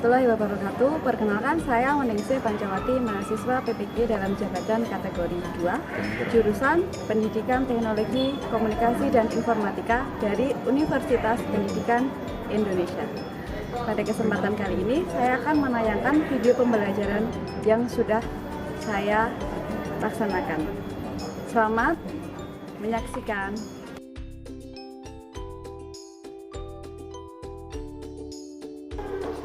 warahmatullahi wabarakatuh. Perkenalkan, saya Meningsih Pancawati, mahasiswa PPG dalam jabatan kategori 2, jurusan Pendidikan Teknologi Komunikasi dan Informatika dari Universitas Pendidikan Indonesia. Pada kesempatan kali ini, saya akan menayangkan video pembelajaran yang sudah saya laksanakan. Selamat menyaksikan.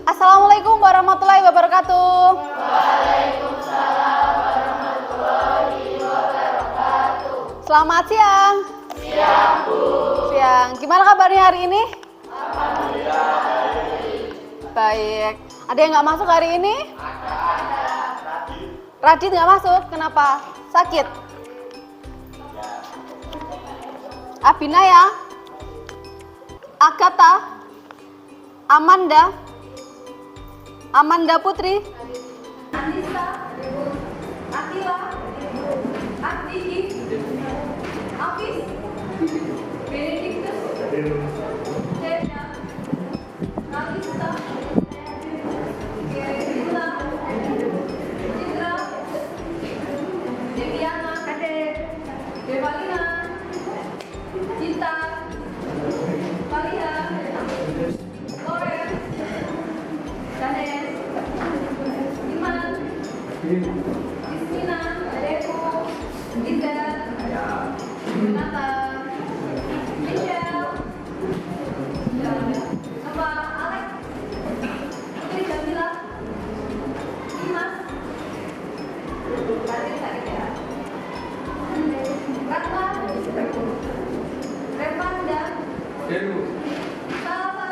Assalamualaikum warahmatullahi wabarakatuh. Waalaikumsalam warahmatullahi wabarakatuh. Selamat siang. Siang, Bu. Siang. Gimana kabarnya hari ini? Alhamdulillah baik. Baik. Ada yang nggak masuk hari ini? Ada. Radit nggak masuk. Kenapa? Sakit? Abinaya? Agatha? Amanda Putri, Anissa, Akila, Akdiki, Afis, Benedictus, Cenya, Kalista, Gerila, Citra, Deviana, Devalina, Cinta, Maria, Loren, Danes, Iman, Ismina, Adeku, Ida, Renata, Michelle, Nova, Alex, Putri Jamila, Dimas, Radit tadi ya, Ratna, Revanda, Salva,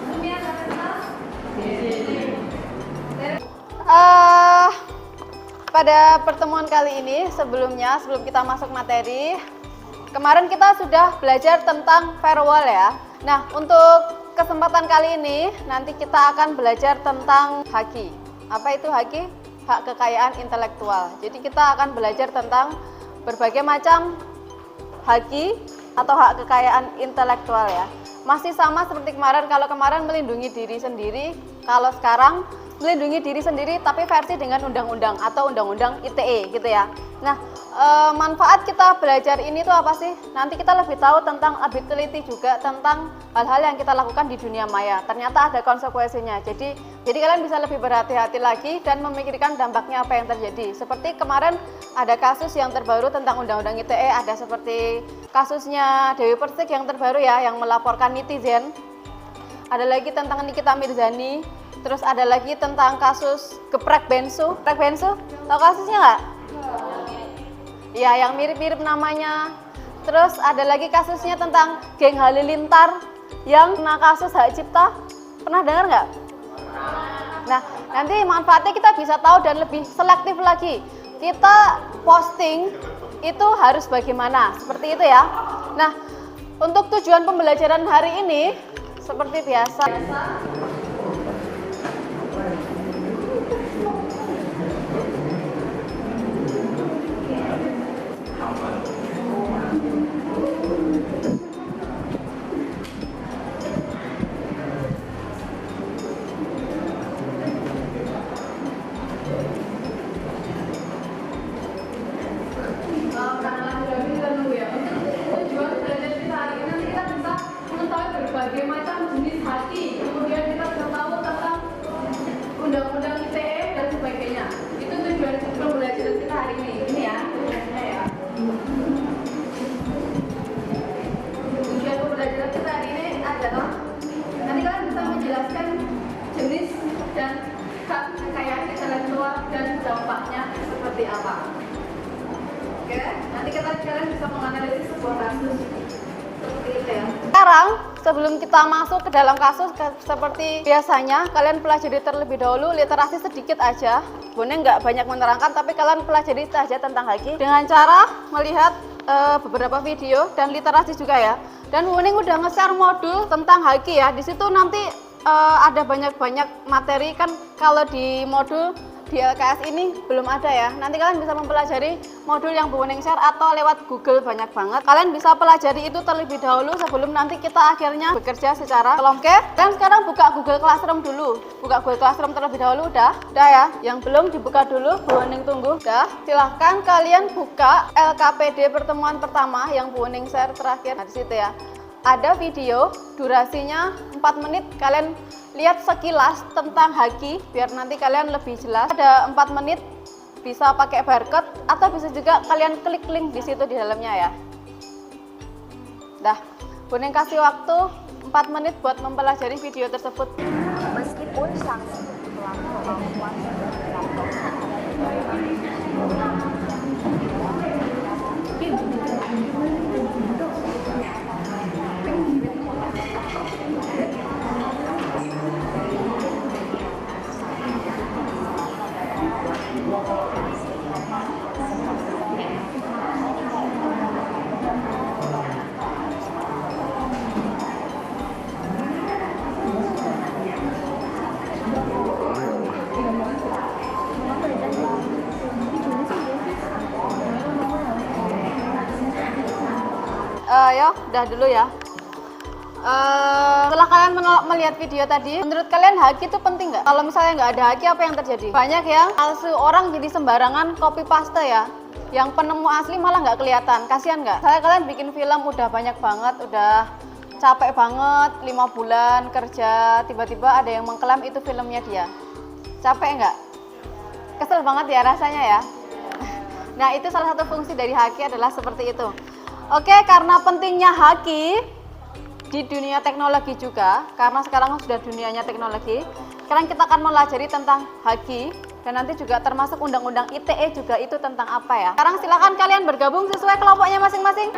Sumia Karena, pada pertemuan kali ini sebelum kita masuk materi, kemarin kita sudah belajar tentang firewall ya. Nah, untuk kesempatan kali ini nanti kita akan belajar tentang haki. Apa itu haki? Hak kekayaan intelektual. Jadi kita akan belajar tentang berbagai macam haki atau hak kekayaan intelektual ya. Masih sama seperti kemarin, kalau kemarin melindungi diri sendiri, kalau sekarang melindungi diri sendiri tapi versi dengan undang-undang atau undang-undang ITE gitu ya. Nah, manfaat kita belajar ini tuh apa sih? Nanti kita lebih tahu tentang, lebih teliti juga tentang hal-hal yang kita lakukan di dunia maya. Ternyata ada konsekuensinya. Jadi kalian bisa lebih berhati-hati lagi dan memikirkan dampaknya apa yang terjadi. Seperti kemarin ada kasus yang terbaru tentang undang-undang ITE, ada seperti kasusnya Dewi Persik yang terbaru ya, yang melaporkan netizen. Ada lagi tentang Nikita Mirzani. Terus ada lagi tentang kasus geprek bensu. Geprek bensu, tahu kasusnya nggak? Ya, yang mirip-mirip namanya. Terus ada lagi kasusnya tentang geng Halilintar yang kena kasus hak cipta. Pernah dengar nggak? Nah, nanti manfaatnya kita bisa tahu dan lebih selektif lagi. Kita posting itu harus bagaimana, seperti itu ya. Nah, untuk tujuan pembelajaran hari ini, seperti biasa. berbagai macam jenis haki, kemudian kita bisa tahu tentang undang-undang ITE dan sebagainya. Itu tujuan pembelajaran kita hari ini. Ini ya, tujuannya ya. Tujuan pembelajaran kita hari ini adalah nanti kalian bisa menjelaskan jenis dan hak kekayaan intelektual dan dampaknya seperti apa. Oke, nanti kalian bisa menganalisis sebuah kasus seperti itu ya. Sekarang sebelum kita masuk ke dalam kasus, seperti biasanya kalian pelajari terlebih dahulu literasi sedikit aja. Bone nggak banyak menerangkan, tapi kalian pelajari saja tentang haki dengan cara melihat beberapa video dan literasi juga ya. Dan Wuning udah nge-share modul tentang haki ya. Di situ nanti ada banyak-banyak materi kan. Kalau di modul di LKS ini belum ada ya. Nanti kalian bisa mempelajari modul yang Bu Wening share atau lewat Google banyak banget. Kalian bisa pelajari itu terlebih dahulu sebelum nanti kita akhirnya bekerja secara kelongket. Dan sekarang buka Google Classroom dulu. Buka Google Classroom terlebih dahulu, udah ya. Yang belum dibuka dulu, Bu Wening tunggu. Udah, silahkan kalian buka LKPD pertemuan pertama yang Bu Wening share terakhir. Nah, di situ ya. Ada video, durasinya 4 menit, kalian lihat sekilas tentang haki, biar nanti kalian lebih jelas. Ada 4 menit, bisa pakai barcode, atau bisa juga kalian klik link di situ di dalamnya ya. Dah, Bu Wening kasih waktu 4 menit buat mempelajari video tersebut. Meskipun sanksi telah kemampuan Yo, udah dulu ya. Setelah kalian melihat video tadi, menurut kalian haki itu penting nggak? Kalau misalnya nggak ada haki, apa yang terjadi? Banyak yang palsu, orang jadi sembarangan copy paste ya. Yang penemu asli malah nggak kelihatan. Kasihan nggak? Saya kalian bikin film udah banyak banget, udah capek banget, 5 bulan kerja, tiba-tiba ada yang mengklaim itu filmnya dia. Capek nggak? Kesel banget ya rasanya ya. Nah, itu salah satu fungsi dari haki adalah seperti itu. Oke, karena pentingnya haki di dunia teknologi juga, karena sekarang sudah dunianya teknologi, sekarang kita akan melajari tentang haki, dan nanti juga termasuk undang-undang ITE juga itu tentang apa ya. Sekarang silakan kalian bergabung sesuai kelompoknya masing-masing.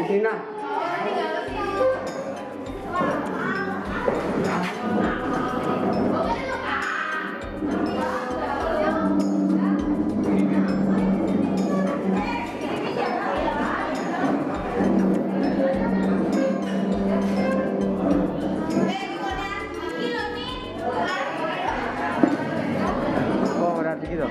Sina. Oh, berarti gitu.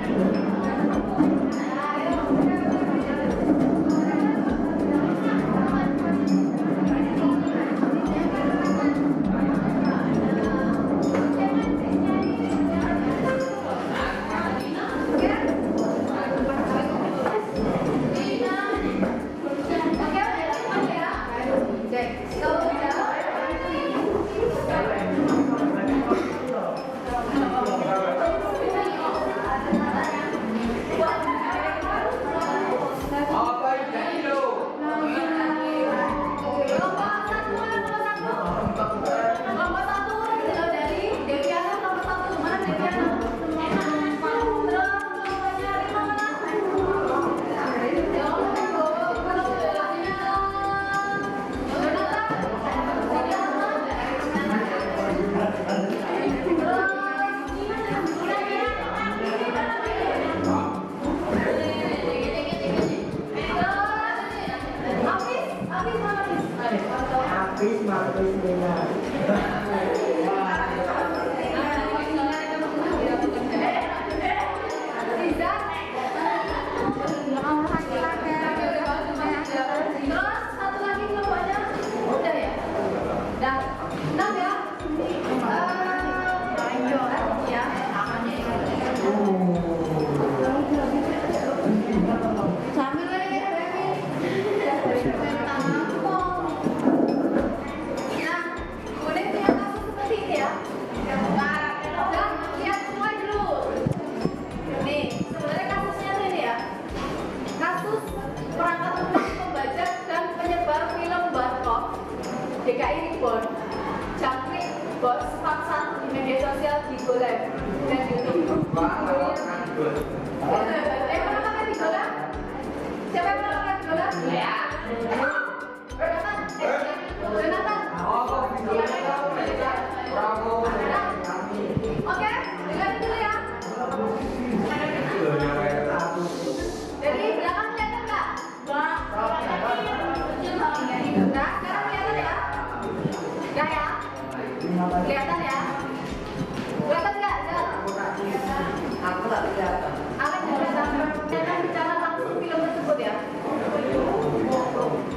DKI Reborn, Jangkrik, Bos, Paksa di media sosial di Golem dan YouTube. Pernah pakai di Golem? Siapa yang pernah pakai di Golem? Ya. Jonathan. Oke, dengerin dulu ya. Dari belakang kelihatan nggak? Nah, sekarang kelihatan ya? Udah ya? Kelihatan ya? Kelihatan nggak? Aku nggak kelihatan. Akan kelihatan bicara langsung film tersebut ya.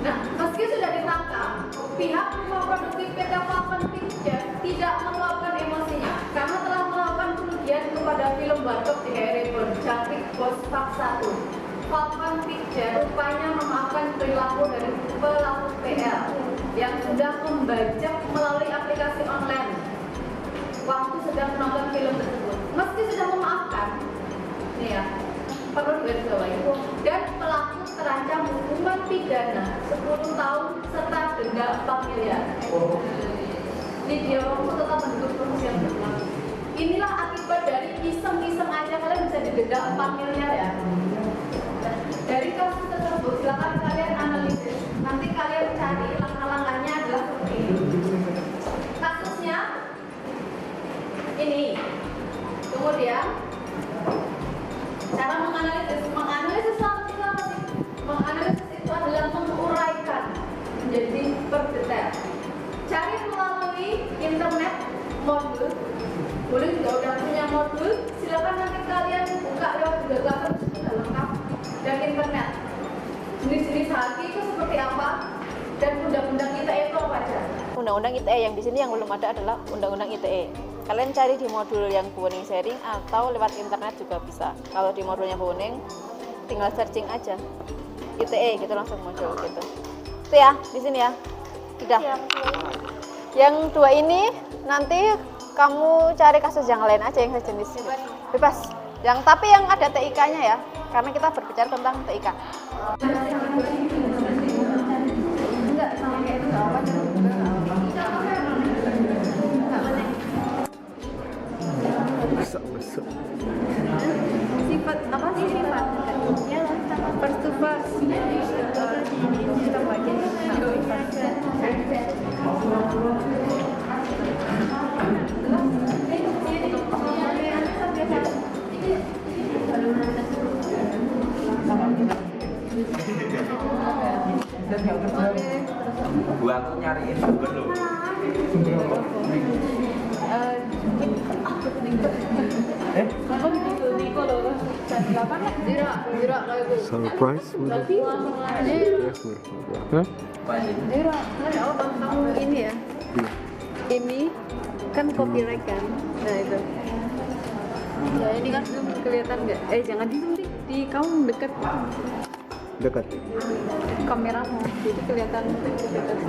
Nah, meski sudah ditangkap, pihak rumah produksi PT Falcon Pictures tidak meluapkan emosinya karena telah melakukan kerugian kepada film Warkop DKI Reborn, Jangkrik, Bos, Paksa 1. Falcon Pictures rupanya memaafkan perilaku dari pelaku PL yang sudah membajak melalui aplikasi online waktu sedang menonton film tersebut. Meski sudah memaafkan, nih ya, perlu digarisbawahi, dan pelaku terancam hukuman pidana 10 tahun serta denda 4 miliar. Ini dia waktu tetap mendukung proses yang berlaku. Inilah akibat dari iseng-iseng aja kalian bisa didenda 4 miliar ya. Dari kasus tersebut silakan kalian analisis. Nanti kalian cari langkah-langkahnya adalah seperti ini. Kasusnya ini. Kemudian cara menganalisis itu adalah menguraikan menjadi per detail. Cari melalui internet modul. Boleh juga udah punya modul, silakan nanti kalian buka lewat Google Classroom, sudah lengkap, dan internet. Jenis-jenis haki itu seperti apa dan undang-undang ITE itu apa aja? Undang-undang ITE yang di sini yang belum ada adalah undang-undang ITE. Kalian cari di modul yang Bu Wuning sharing atau lewat internet juga bisa. Kalau di modulnya Bu Wuning tinggal searching aja ITE gitu, langsung muncul gitu. Itu ya, di sini ya. Sudah. Yang dua ini nanti kamu cari kasus yang lain aja yang sejenis bebas. Tapi yang ada TIK-nya ya, karena kita berbicara tentang TIK. Enggak, sama kayak itu enggak apa sifat apa sih sifat? Ya, first to first. Kita baca Gua tuh nyariin sumber loh. Surprise udah. Hah? Kamu ini ya? Ini kan copyright kan? Nah itu. Ya ini kan belum kelihatan nggak? Jangan di zoom di kamu deket Dekat. kameramu, jadi kelihatan dekat.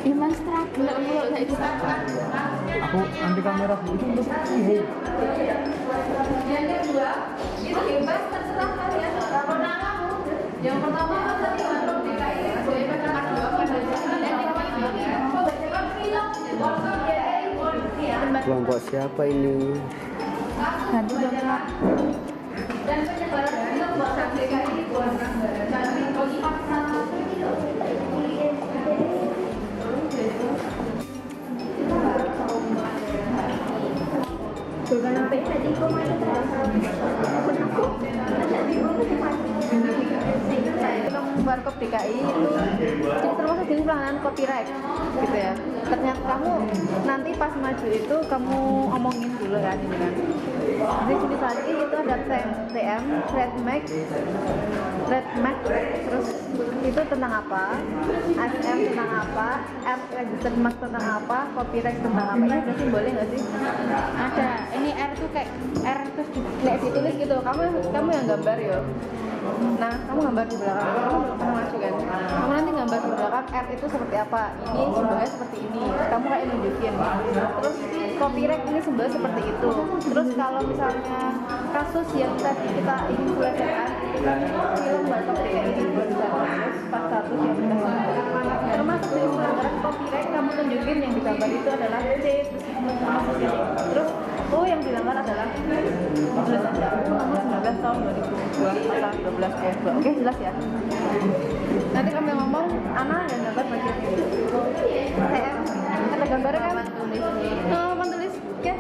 Iman struggle mulu saiki. Aku anti kamera itu untuk sih. Yang kedua, itu bebas terserah kalian. Yang pertama tadi baru DKI, saya bacakan dua Kelompok siapa ini? Nanti dong Kak. dan penyebaran film bahasa DKI buat dan paksa. Film Warkop DKI itu termasuk jenis pelanggaran copyright gitu ya. Ternyata kamu nanti pas maju itu kamu omongin dulu kan ini kan. Di sini lagi itu ada TM, trademark, terus itu tentang apa, SM tentang apa, M registered mark tentang apa, copyright tentang apa. Ini ada simbolnya nggak sih? Ada. Ini R tuh kayak R terus Nek ditulis gitu, kamu yang gambar yo. Nah, kamu gambar di belakang, kamu belum pernah maju kan? Kamu nanti gambar di belakang R itu seperti apa? Ini simbolnya seperti ini. Kamu kayak nunjukin. Terus copyright ini simbolnya seperti itu. Terus kalau misalnya kasus yang tadi kita ingin belajarkan, film Warkop DKI ini terus pas satu yang kita lakukan. Termasuk di pelanggaran copyright, kamu tunjukin yang digambar itu adalah C, termasuk ini. Terus yang dilanggar adalah tulisan Undang-Undang Nomor 19 Tahun 2002 Pasal 12 Oke, jelas ya. Nanti kami ngomong, Ana yang gambar bagian ini. TM, ada gambarnya kan? Tulis. Menulis, oke.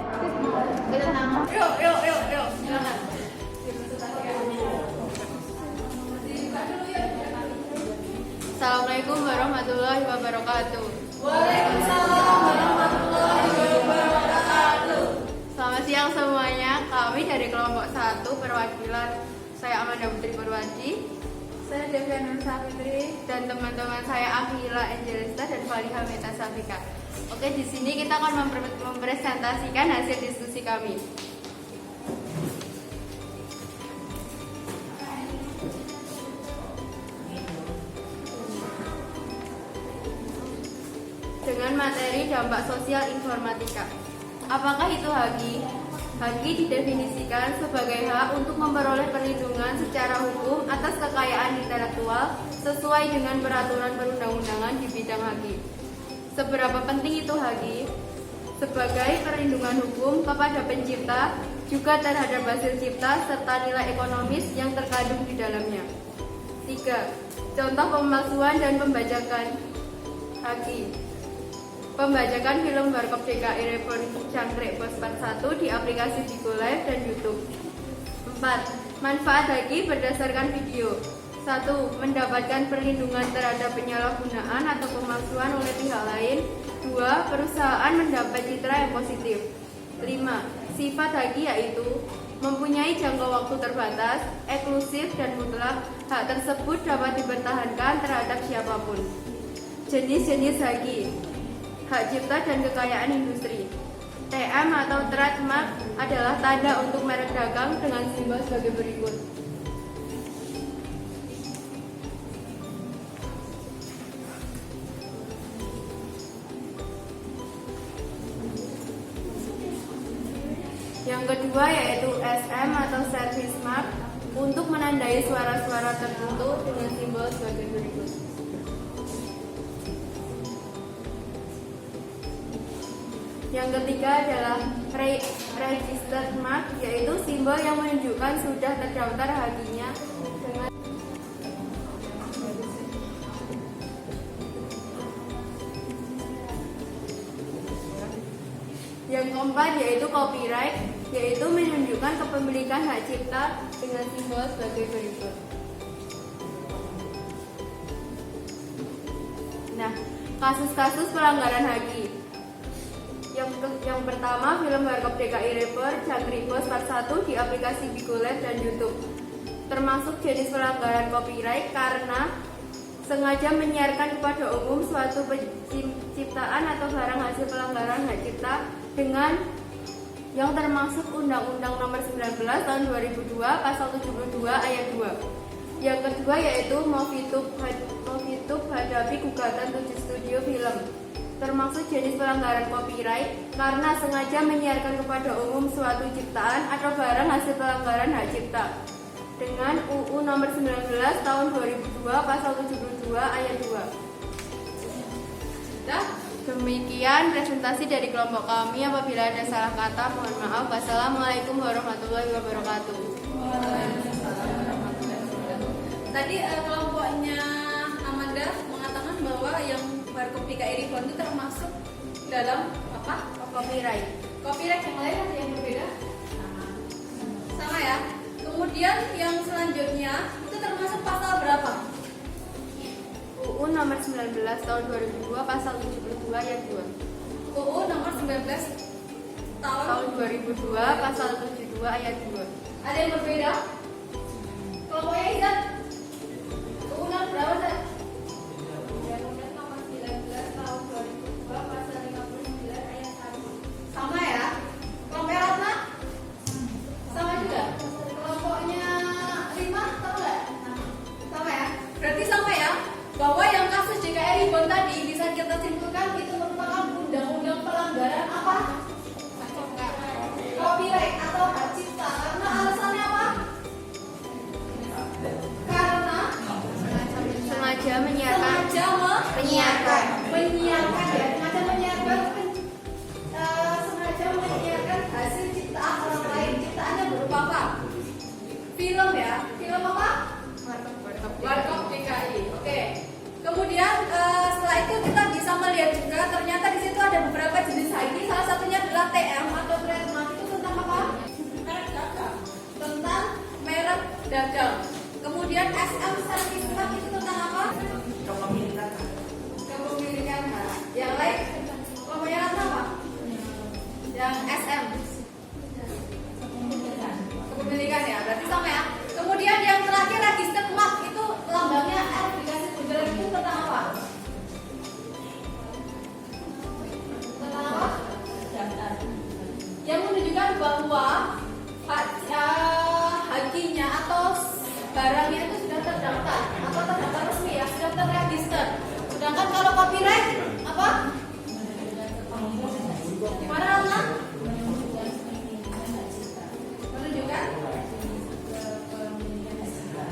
Yuk, silakan. Assalamualaikum warahmatullahi wabarakatuh. Waalaikumsalam warahmatullahi wabarakatuh. Selamat siang semuanya. Kami dari kelompok 1 perwakilan saya Amanda Putri Purwadi, Saya Devian Nur Safitri. dan teman-teman saya Akhila Angelista dan Faliha Meta Safika. Oke, di sini kita akan mempresentasikan hasil diskusi kami. Dengan materi dampak sosial informatika. Apakah itu haki? Haki didefinisikan sebagai hak untuk memperoleh perlindungan secara hukum atas kekayaan intelektual sesuai dengan peraturan perundang-undangan di bidang haki. Seberapa penting itu haki? Sebagai perlindungan hukum kepada pencipta, juga terhadap hasil cipta serta nilai ekonomis yang terkandung di dalamnya. 3. Contoh pemalsuan dan pembajakan haki. Pembajakan film Warkop DKI Revolusi Cangkrek Bos Part 1 di aplikasi Bigo Live dan YouTube. 4. Manfaat haki berdasarkan video. 1. Mendapatkan perlindungan terhadap penyalahgunaan atau pemalsuan oleh pihak lain. 2. Perusahaan mendapat citra yang positif. 5. Sifat haki yaitu mempunyai jangka waktu terbatas, eksklusif dan mutlak. Hak tersebut dapat dipertahankan terhadap siapapun. Jenis-jenis haki. Hak cipta dan kekayaan industri. TM atau trademark adalah tanda untuk merek dagang dengan simbol sebagai berikut. Yang kedua yaitu SM atau service mark untuk menandai suara-suara tertentu dengan simbol sebagai berikut. Yang ketiga adalah registered mark, yaitu simbol yang menunjukkan sudah terdaftar hakinya dengan Yang keempat yaitu copyright, yaitu menunjukkan kepemilikan hak cipta dengan simbol sebagai berikut. Nah, kasus-kasus pelanggaran haki. Yang pertama, film Warkop DKI Rapper, Jangkrik Bos Part 1 di aplikasi Bigolet dan YouTube. Termasuk jenis pelanggaran copyright karena sengaja menyiarkan kepada umum suatu penciptaan atau barang hasil pelanggaran hak cipta dengan yang termasuk Undang-Undang Nomor 19 Tahun 2002 Pasal 72 Ayat 2. Yang kedua yaitu Movitube hadapi gugatan 7 studio film. Termasuk jenis pelanggaran copyright karena sengaja menyiarkan kepada umum suatu ciptaan atau barang hasil pelanggaran hak cipta dengan UU Nomor 19 Tahun 2002 Pasal 72 Ayat 2. Nah, demikian presentasi dari kelompok kami. Apabila ada salah kata, mohon maaf. Wassalamualaikum warahmatullahi wabarakatuh. Tadi kelompoknya Amanda mengatakan bahwa yang Warkop DKI Reborn itu termasuk dalam apa? Copyright. Copyright yang lain ada yang berbeda? Sama ya. Kemudian yang selanjutnya itu termasuk pasal berapa? UU Nomor 19 Tahun 2002 Pasal 72 Ayat 2. UU Nomor 19 Tahun 2002 Pasal 72 Ayat 2. Ada yang berbeda? Kelompoknya Izan? UU nomor berapa, Zat? Undang-Undang Nomor 19 Tahun 2002 Pasal 59 Ayat 1. Sama ya. Kelompoknya Ratna? Sama juga. Kelompoknya Rima tahu nggak? Sama ya. Berarti sama ya. Bahwa yang kasus DKI Reborn tadi bisa kita simpulkan itu merupakan undang-undang pelanggaran apa? Copyright atau hak cipta. Karena alasannya apa? Karena Sengaja menyiarkan menyiarkan ya, sengaja menyiarkan hasil ciptaan orang lain. Ciptaannya berupa apa? Film ya, film apa? Warkop DKI. Oke. Kemudian setelah itu kita bisa melihat juga ternyata di situ ada beberapa jenis ID. Salah satunya adalah TM atau trademark. Itu tentang apa? Merek dagang. Tentang merek dagang. Kemudian SM sertifikat itu tentang apa? Kepemilikan. Yang lain kelompoknya apa? Yang SM kepemilikan ya, berarti sama ya. Kemudian yang terakhir registered mark itu lambangnya R dikasih bundar itu tentang apa? Tentang apa? Yang menunjukkan bahwa hakinya atau barangnya itu sudah terdaftar atau terdaftar resmi ya, sudah terregister. Sedangkan kalau copyright apa? Gimana Alna? Menunjukkan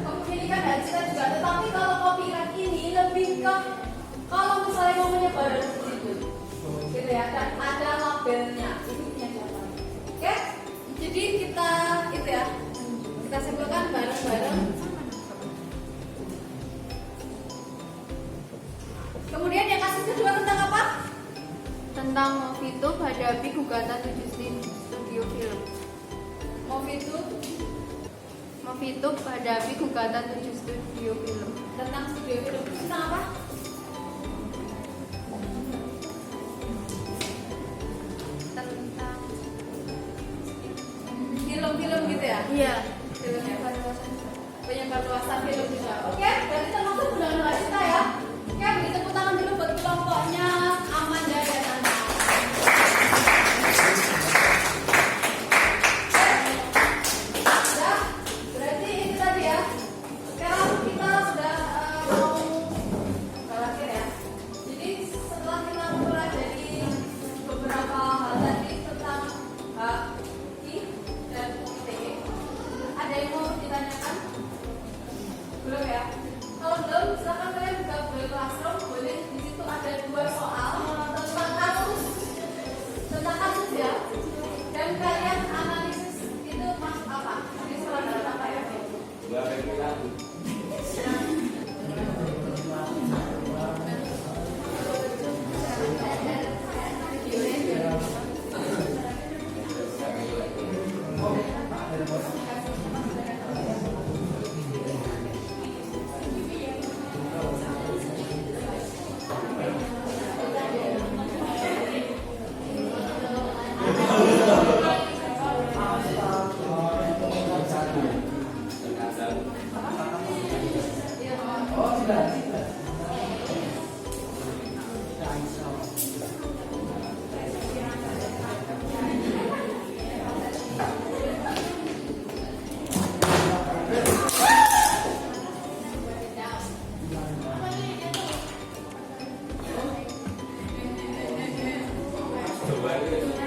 kepemilikan hak cipta juga. Tetapi kalau copyright ini lebih ke kalau misalnya mau menyebar itu, gitu ya, dan ada labelnya itu punya siapa? Oke, jadi kita itu ya, kita simpulkan bareng-bareng. Kemudian yang kasus kedua tentang apa? tentang Movitube hadapi gugatan 7 studio film. Movitube hadapi gugatan 7 studio film. Tentang studio film itu tentang apa? Tentang Film-film gitu ya? iya, Film ya, penyebar luasan film juga. Oke, berarti termasuk undang-undang kita ya. Oke, beri tepuk tangan dulu buat kelompoknya Amanda dan Nana. Sudah, berarti itu tadi ya. Sekarang kita sudah mau berakhir ya. Jadi setelah kita mempelajari beberapa hal tadi tentang HI dan ITE, ada yang mau ditanyakan? Belum ya? Coba